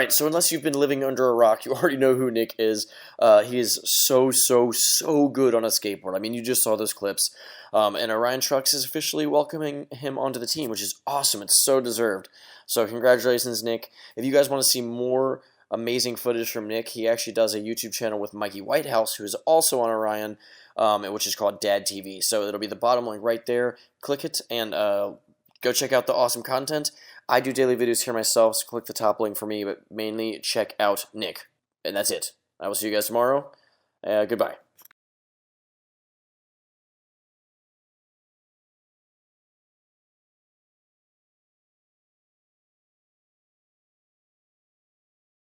Alright, so unless you've been living under a rock, you already know who Nick is. He is so good on a skateboard. I mean, you just saw those clips. And Orion Trucks is officially welcoming him onto the team, which is awesome. It's so deserved. So congratulations, Nick. If you guys want to see more amazing footage from Nick, he actually does a YouTube channel with Mikey Whitehouse, who is also on Orion, which is called Dad TV. So it'll be the bottom link right there. Click it and go check out the awesome content. I do daily videos here myself, so click the top link for me, but mainly check out Nick. And that's it. I will see you guys tomorrow. Goodbye.